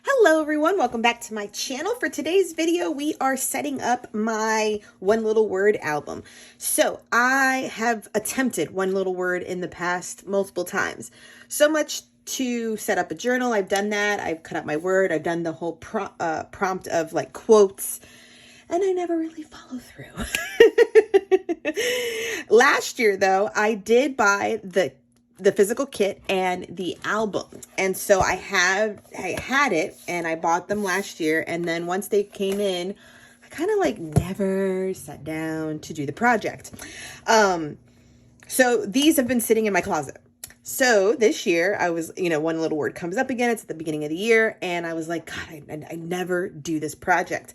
Hello everyone, welcome back to my channel. For today's video, we are setting up my One Little Word album. So I have attempted One Little Word in the past multiple times. So much to set up a journal. I've done that. I've cut out my word. I've done the whole prompt of like quotes, and I never really follow through. Last year though, I did buy the physical kit and the album. And so I had it and I bought them last year. And then once they came in, I kind of like never sat down to do the project. So these have been sitting in my closet. So this year I was, One Little Word comes up again. It's at the beginning of the year. And I was like, God, I never do this project.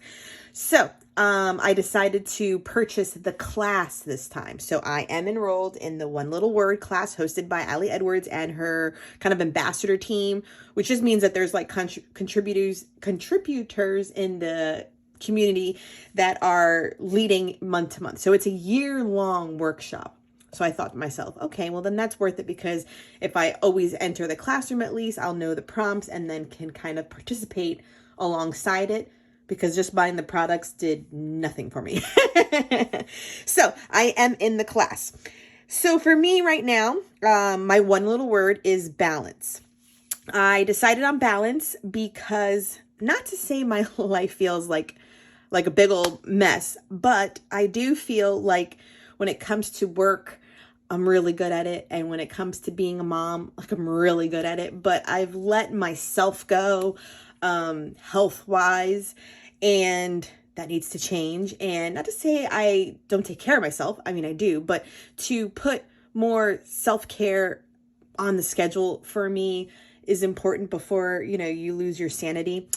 So I decided to purchase the class this time. So I am enrolled in the One Little Word class hosted by Ali Edwards and her kind of ambassador team, which just means that there's like contributors in the community that are leading month to month. So it's a year-long workshop. So I thought to myself, okay, well then that's worth it, because if I always enter the classroom, at least I'll know the prompts and then can kind of participate alongside it, because just buying the products did nothing for me. So I am in the class. So for me right now, my one little word is balance. I decided on balance because, not to say my life feels like a big old mess, but I do feel like when it comes to work, I'm really good at it. And when it comes to being a mom, like I'm really good at it, but I've let myself go, health-wise, and that needs to change. And not to say I don't take care of myself. I mean, I do, but to put more self-care on the schedule for me is important before, you lose your sanity.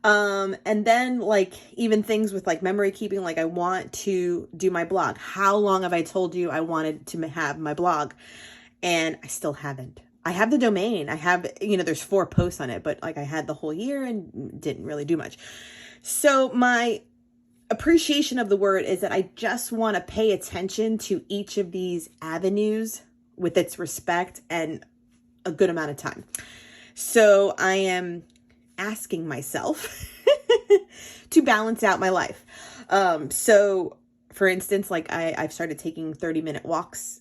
And then like even things with like memory keeping, like I want to do my blog. How long have I told you I wanted to have my blog? And I still haven't. I have the domain. I have, there's 4 posts on it, but like I had the whole year and didn't really do much. So my appreciation of the word is that I just want to pay attention to each of these avenues with its respect and a good amount of time. So I am asking myself to balance out my life. So for instance, like I've started taking 30-minute walks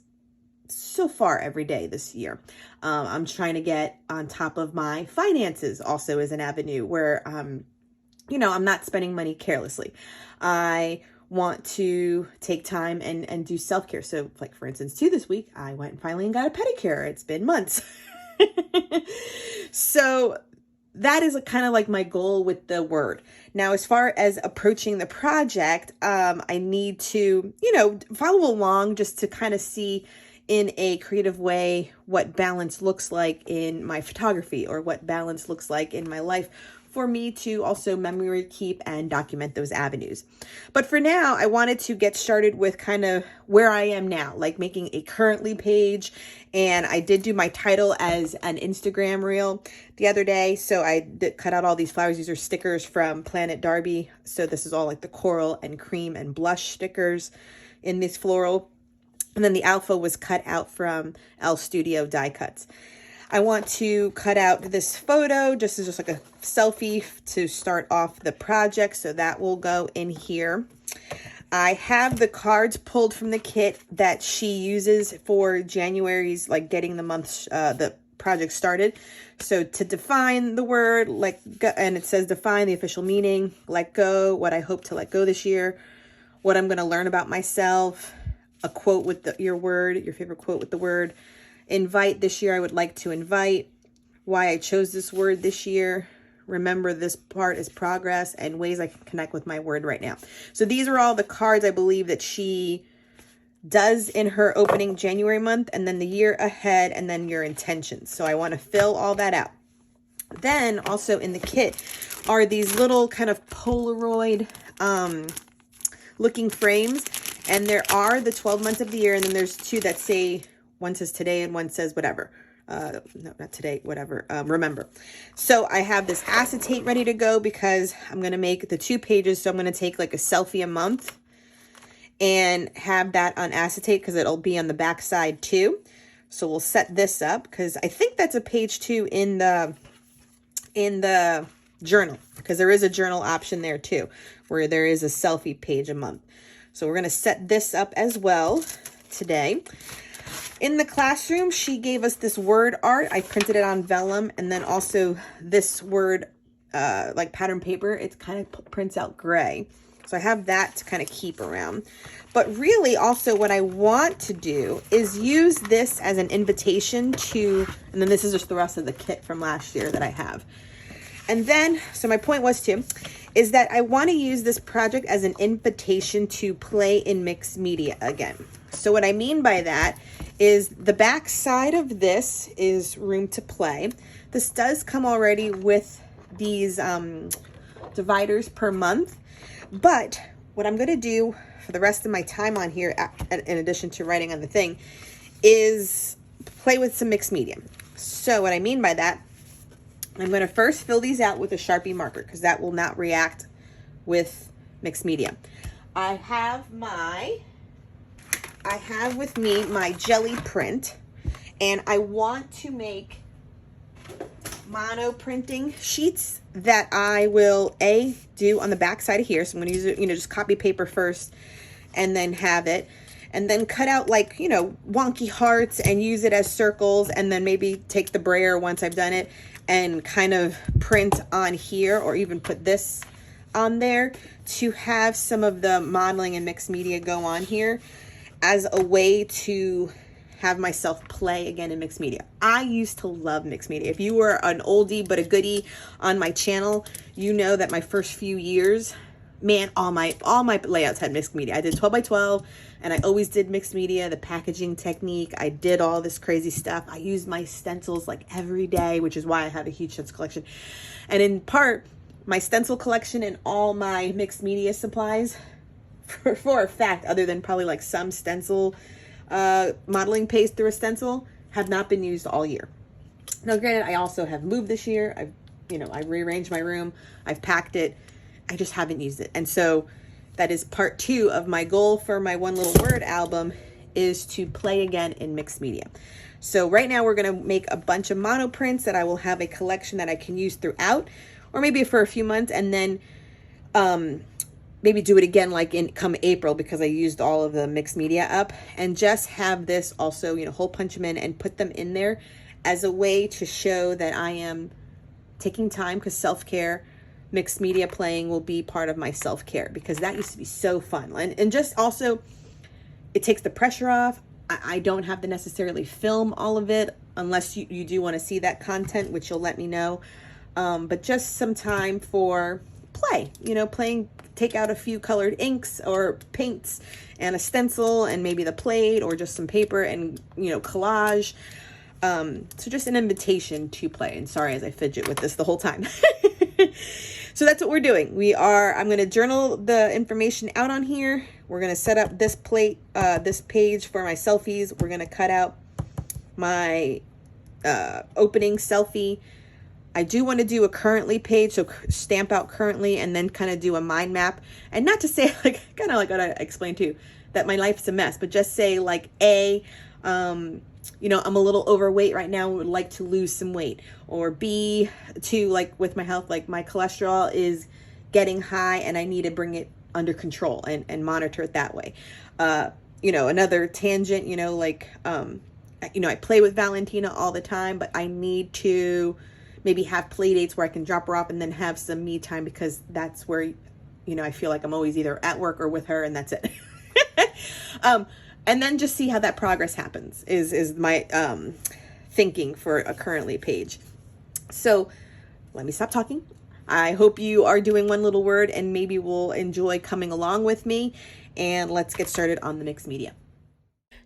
so far every day this year. I'm trying to get on top of my finances also as an avenue where, I'm not spending money carelessly. I want to take time and do self-care. So like, for instance, this week, I went and finally got a pedicure. It's been months. So that is kind of like my goal with the word. Now, as far as approaching the project, I need to, follow along just to kind of see in a creative way what balance looks like in my photography, or what balance looks like in my life, for me to also memory keep and document those avenues. But for now, I wanted to get started with kind of where I am now, like making a currently page. And I did do my title as an Instagram reel the other day. So I did cut out all these flowers. These are stickers from Planet Darbi. So this is all like the coral and cream and blush stickers in this floral. And then the alpha was cut out from L Studio die cuts. I want to cut out this photo just as like a selfie to start off the project. So that will go in here. I have the cards pulled from the kit that she uses for January's, like getting the month, the project started. So to define the word, and it says define the official meaning, let go, what I hope to let go this year, what I'm going to learn about myself, a quote with your word, your favorite quote with the word. Invite, this year I would like to invite, why I chose this word this year, remember this part is progress, and ways I can connect with my word right now. So these are all the cards I believe that she does in her opening January month, and then the year ahead, and then your intentions. So I want to fill all that out. Then also in the kit are these little kind of Polaroid looking frames, and there are the 12 months of the year, and then there's 2 that say, one says today and one says whatever. No, not today, whatever. Remember. So I have this acetate ready to go because I'm going to make the 2 pages. So I'm going to take like a selfie a month and have that on acetate because it'll be on the back side too. So we'll set this up because I think that's a page 2 in the journal, because there is a journal option there too, where there is a selfie page a month. So we're going to set this up as well today. In the classroom, she gave us this word art. I printed it on vellum, and then also this word like pattern paper. It kind of prints out gray. So I have that to kind of keep around. But really also what I want to do is use this as an invitation to, and then this is just the rest of the kit from last year that I have. And then, so my point is that I want to use this project as an invitation to play in mixed media again. So what I mean by that is the back side of this is room to play. This does come already with these dividers per month, but what I'm going to do for the rest of my time on here, in addition to writing on the thing, is play with some mixed media. So what I mean by that, I'm going to first fill these out with a Sharpie marker because that will not react with mixed media. I have with me my jelly print, and I want to make mono printing sheets that I will do on the back side of here. So I'm going to use it, just copy paper first and then have it, and then cut out like, wonky hearts and use it as circles, and then maybe take the brayer once I've done it and kind of print on here, or even put this on there to have some of the modeling and mixed media go on here as a way to have myself play again in mixed media. I used to love mixed media. If you were an oldie but a goodie on my channel, you know that my first few years, man, all my layouts had mixed media. I did 12 by 12, and I always did mixed media, the packaging technique. I did all this crazy stuff. I used my stencils like every day, which is why I have a huge stencil collection. And in part, my stencil collection and all my mixed media supplies, for a fact, other than probably like some stencil modeling paste through a stencil, have not been used all year. Now, granted, I also have moved this year. I rearranged my room. I've packed it. I just haven't used it. And so that is part 2 of my goal for my One Little Word album, is to play again in mixed media. So right now we're going to make a bunch of mono prints that I will have a collection that I can use throughout, or maybe for a few months, and then maybe do it again like come April, because I used all of the mixed media up, and just have this also, hole punch them in and put them in there as a way to show that I am taking time, because self-care, mixed media playing will be part of my self-care, because that used to be so fun. And just also, it takes the pressure off. I don't have to necessarily film all of it unless you do want to see that content, which you'll let me know. But just some time for play, playing, take out a few colored inks or paints and a stencil and maybe the plate or just some paper and, collage. So just an invitation to play. And sorry as I fidget with this the whole time. So that's what we're doing. I'm going to journal the information out on here. We're going to set up this this page for my selfies. We're going to cut out my opening selfie. I do want to do a currently page, so stamp out currently and then kind of do a mind map. And not to say like, kind of like what I explained too, that my life's a mess, but just say like I'm a little overweight right now, would like to lose some weight. Or B, to like with my health, like my cholesterol is getting high and I need to bring it under control and monitor it that way. Another tangent, I play with Valentina all the time, but I need to maybe have play dates where I can drop her off and then have some me time, because that's where, I feel like I'm always either at work or with her, and that's it. And then just see how that progress happens is my thinking for a currently page. So let me stop talking. I hope you are doing One Little Word and maybe will enjoy coming along with me. And let's get started on the mixed media.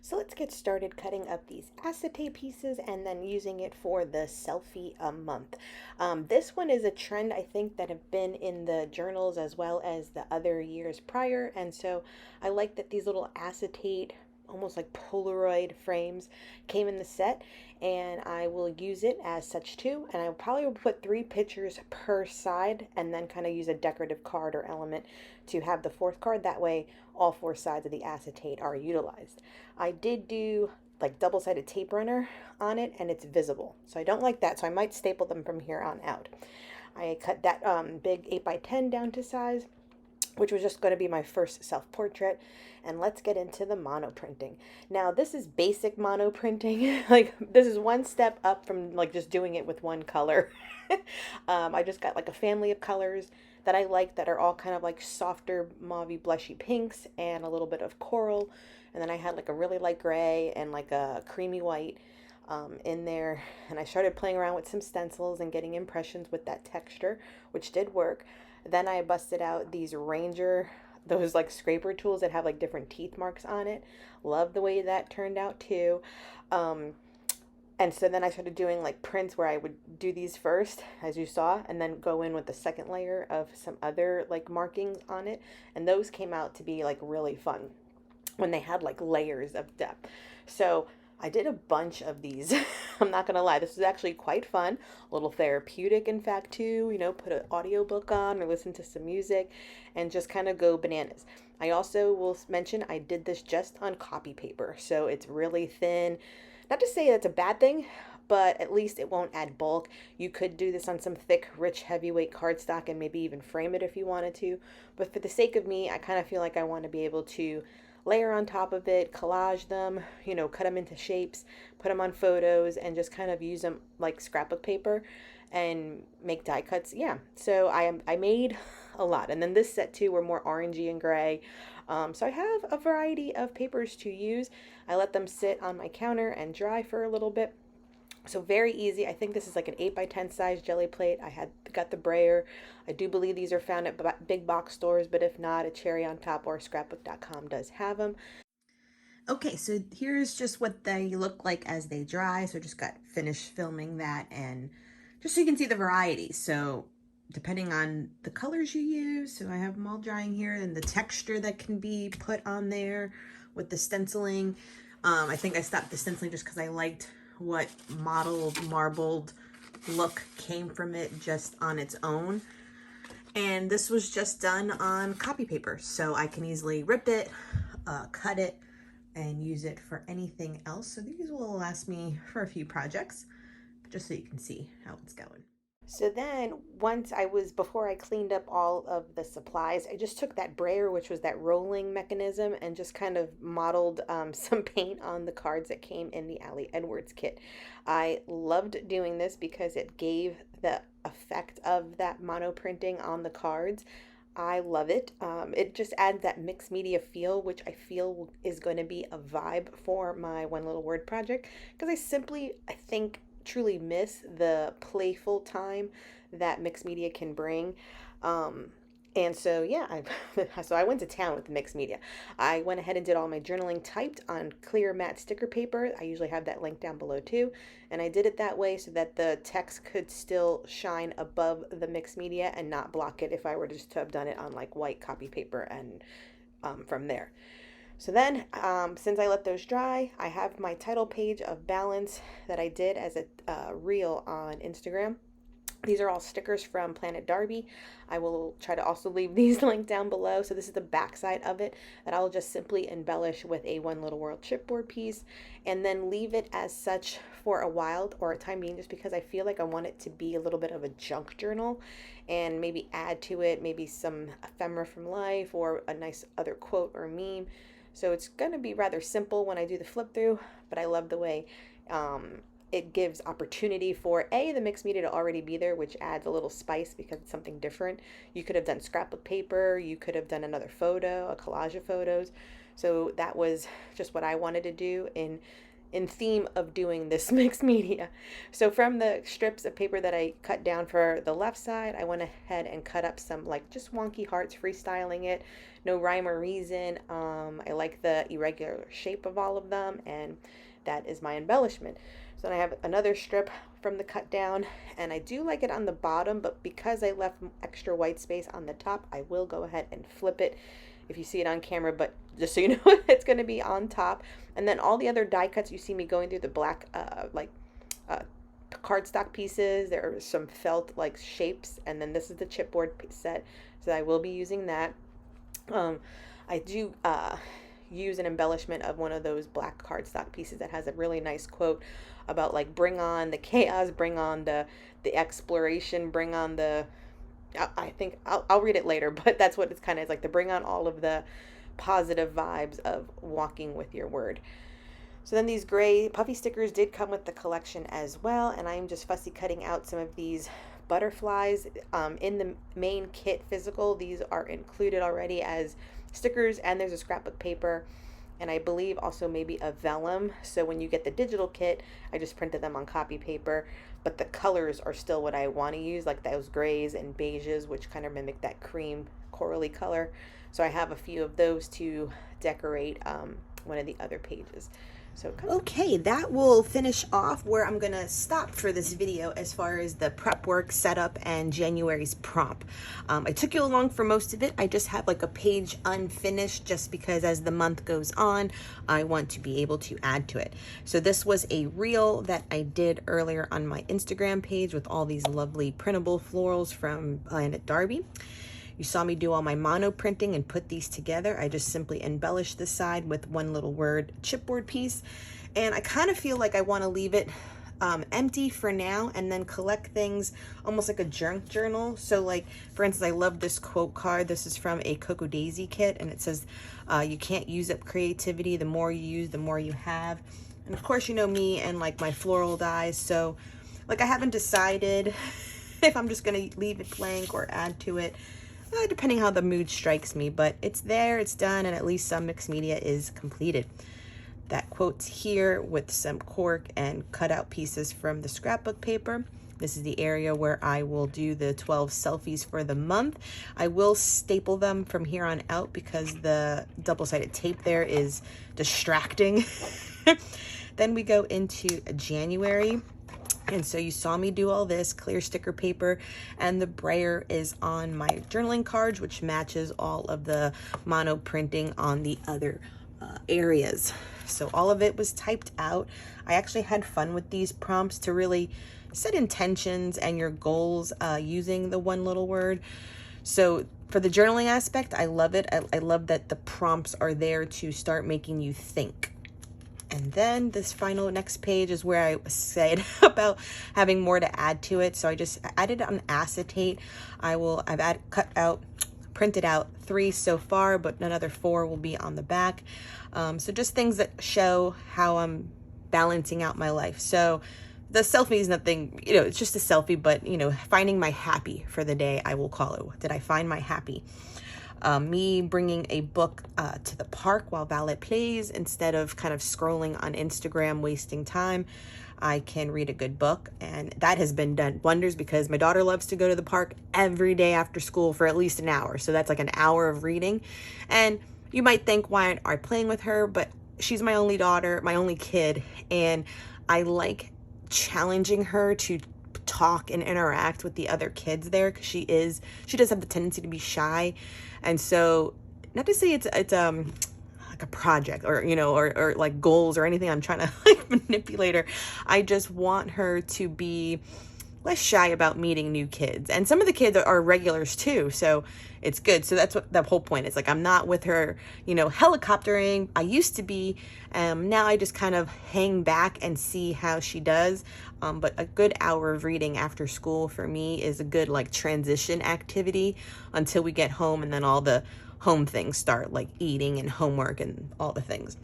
So let's get started cutting up these acetate pieces and then using it for the selfie a month. This one is a trend, I think, that have been in the journals as well as the other years prior. And so I like that these little acetate, almost like Polaroid frames, came in the set, and I will use it as such too. And I probably will put 3 pictures per side and then kind of use a decorative card or element to have the 4th card. That way all 4 sides of the acetate are utilized. I did do like double-sided tape runner on it, and it's visible, so I don't like that, so I might staple them from here on out. I cut that big 8x10 down to size, which was just going to be my first self-portrait. And let's get into the mono printing. Now, this is basic mono printing. Like, this is one step up from like just doing it with one color. I just got like a family of colors that I like that are all kind of like softer mauvey blushy pinks and a little bit of coral. And then I had like a really light gray and like a creamy white in there. And I started playing around with some stencils and getting impressions with that texture, which did work. Then I busted out these Ranger, those like scraper tools that have like different teeth marks on it. Love the way that turned out too. And so then I started doing like prints where I would do these first, as you saw, and then go in with the second layer of some other like markings on it. And those came out to be like really fun when they had like layers of depth. So I did a bunch of these. I'm not gonna lie, this was actually quite fun, a little therapeutic in fact too, you know, put an audiobook on or listen to some music and just kind of go bananas. I also will mention I did this just on copy paper, so it's really thin. Not to say that's a bad thing, but at least it won't add bulk. You could do this on some thick, rich, heavyweight cardstock and maybe even frame it if you wanted to. But for the sake of me, I kind of feel like I want to be able to layer on top of it, collage them, you know, cut them into shapes, put them on photos, and just kind of use them like scrapbook paper and make die cuts. Yeah, so I made a lot. And then this set too were more orangey and gray. So I have a variety of papers to use. I let them sit on my counter and dry for a little bit. So very easy. I think this is like an 8x10 size jelly plate. I got the brayer. I do believe these are found at big box stores, but if not, a Cherry on Top or scrapbook.com does have them. Okay, so here's just what they look like as they dry. So I just got finished filming that, and just so you can see the variety. So depending on the colors you use, so I have them all drying here, and the texture that can be put on there with the stenciling. I think I stopped the stenciling just because I liked what mottled, marbled look came from it just on its own. And this was just done on copy paper, so I can easily rip it, cut it, and use it for anything else. So these will last me for a few projects, just so you can see how it's going. So then before I cleaned up all of the supplies, I just took that brayer, which was that rolling mechanism, and just kind of modeled some paint on the cards that came in the Ali Edwards kit. I loved doing this because it gave the effect of that mono printing on the cards. I love it. It just adds that mixed media feel, which I feel is going to be a vibe for my one little word project, because I think truly miss the playful time that mixed media can bring. And so, yeah, so I went to town with the mixed media. I went ahead and did all my journaling typed on clear matte sticker paper. I usually have that link down below too. And I did it that way so that the text could still shine above the mixed media and not block it if I were just to have done it on like white copy paper and from there. So then, since I let those dry, I have my title page of Balance that I did as a reel on Instagram. These are all stickers from Planet Darbi. I will try to also leave these linked down below. So this is the back side of it that I'll just simply embellish with a One Little World chipboard piece and then leave it as such for a while or a time being, just because I feel like I want it to be a little bit of a junk journal, and maybe add to it maybe some ephemera from life or a nice other quote or meme. So it's going to be rather simple when I do the flip through, but I love the way it gives opportunity for the mixed media to already be there, which adds a little spice because it's something different. You could have done scrapbook paper, you could have done another photo, a collage of photos. So that was just what I wanted to do in theme of doing this mixed media. So from the strips of paper that I cut down for the left side, I went ahead and cut up some like just wonky hearts, freestyling it. No rhyme or reason. I like the irregular shape of all of them, and that is my embellishment. So then I have another strip from the cut down, and I do like it on the bottom, but because I left extra white space on the top, I will go ahead and flip it if you see it on camera, but just so you know, it's going to be on top. And then all the other die cuts, you see me going through the black cardstock pieces. There are some felt like shapes, and then this is the chipboard set, so I will be using that. I do use an embellishment of one of those black cardstock pieces that has a really nice quote about like bring on the chaos, bring on the exploration, bring on the, I think I'll read it later, but that's what it's kind of, it's like to bring on all of the positive vibes of walking with your word. So then these gray puffy stickers did come with the collection as well, and I'm just fussy cutting out some of these butterflies in the main kit physical. These are included already as stickers, and there's a scrapbook paper, and I believe also maybe a vellum. So when you get the digital kit, I just printed them on copy paper, but the colors are still what I want to use, like those grays and beiges, which kind of mimic that cream corally color. So I have a few of those to decorate one of the other pages. So okay, that will finish off where I'm gonna stop for this video as far as the prep work, setup, and January's prompt. I took you along for most of it. I just have like a page unfinished just because as the month goes on, I want to be able to add to it. So this was a reel that I did earlier on my Instagram page with all these lovely printable florals from Darbi. You saw me do all my mono printing and put these together. I just simply embellished the side with one little word chipboard piece. And I kind of feel like I want to leave it empty for now and then collect things almost like a junk journal. So like, for instance, I love this quote card. This is from a Cocoa Daisy kit, and it says, you can't use up creativity. The more you use, the more you have. And of course, you know me and like my floral dies. So like, I haven't decided if I'm just going to leave it blank or add to it. Depending how the mood strikes me, but it's there, it's done, and at least some mixed media is completed. That quote's here with some cork and cutout pieces from the scrapbook paper. This is the area where I will do the 12 selfies for the month. I will staple them from here on out because the double-sided tape there is distracting. Then we go into January. And so you saw me do all this clear sticker paper, and the brayer is on my journaling cards, which matches all of the mono printing on the other areas. So all of it was typed out. I actually had fun with these prompts to really set intentions and your goals using the one little word. So for the journaling aspect, I love it. I love that the prompts are there to start making you think. And then this final next page is where I said about having more to add to it. So I just added on acetate. I've printed out 3 so far, but another 4 will be on the back. So just things that show how I'm balancing out my life. So the selfie is nothing, it's just a selfie, but finding my happy for the day, I will call it. Did I find my happy? Me bringing a book to the park while ballet plays instead of kind of scrolling on Instagram, wasting time. I can read a good book, and that has been done wonders because my daughter loves to go to the park every day after school for at least an hour. So that's like an hour of reading. And you might think, why aren't I playing with her? But she's my only daughter, my only kid, and I like challenging her to talk and interact with the other kids there because she does have the tendency to be shy. And so, not to say it's like a project or or like goals or anything I'm trying to like manipulate her. I just want her to be less shy about meeting new kids, and some of the kids are regulars too, so it's good. So that's what the whole point is. Like, I'm not with her helicoptering. I used to be, now I just kind of hang back and see how she does. But a good hour of reading after school for me is a good like transition activity until we get home, and then all the home things start, like eating and homework and all the things.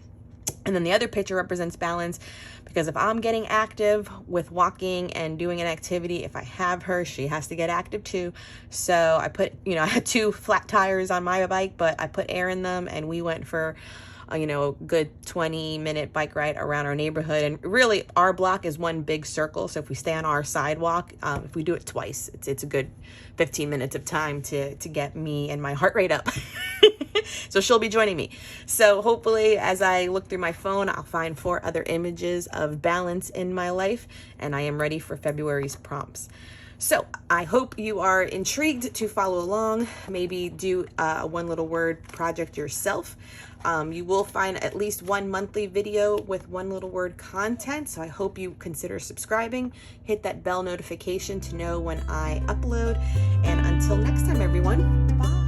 And then the other picture represents balance, because if I'm getting active with walking and doing an activity, if I have her, she has to get active too. So I put, I had 2 flat tires on my bike, but I put air in them, and we went for a good 20-minute bike ride around our neighborhood. And really, our block is one big circle. So if we stay on our sidewalk, if we do it twice, it's a good 15 minutes of time to get me and my heart rate up. So she'll be joining me. So hopefully, as I look through my phone, I'll find 4 other images of balance in my life, and I am ready for February's prompts. So I hope you are intrigued to follow along, maybe do a one little word project yourself. You will find at least 1 monthly video with one little word content. So I hope you consider subscribing, hit that bell notification to know when I upload. And until next time, everyone, bye.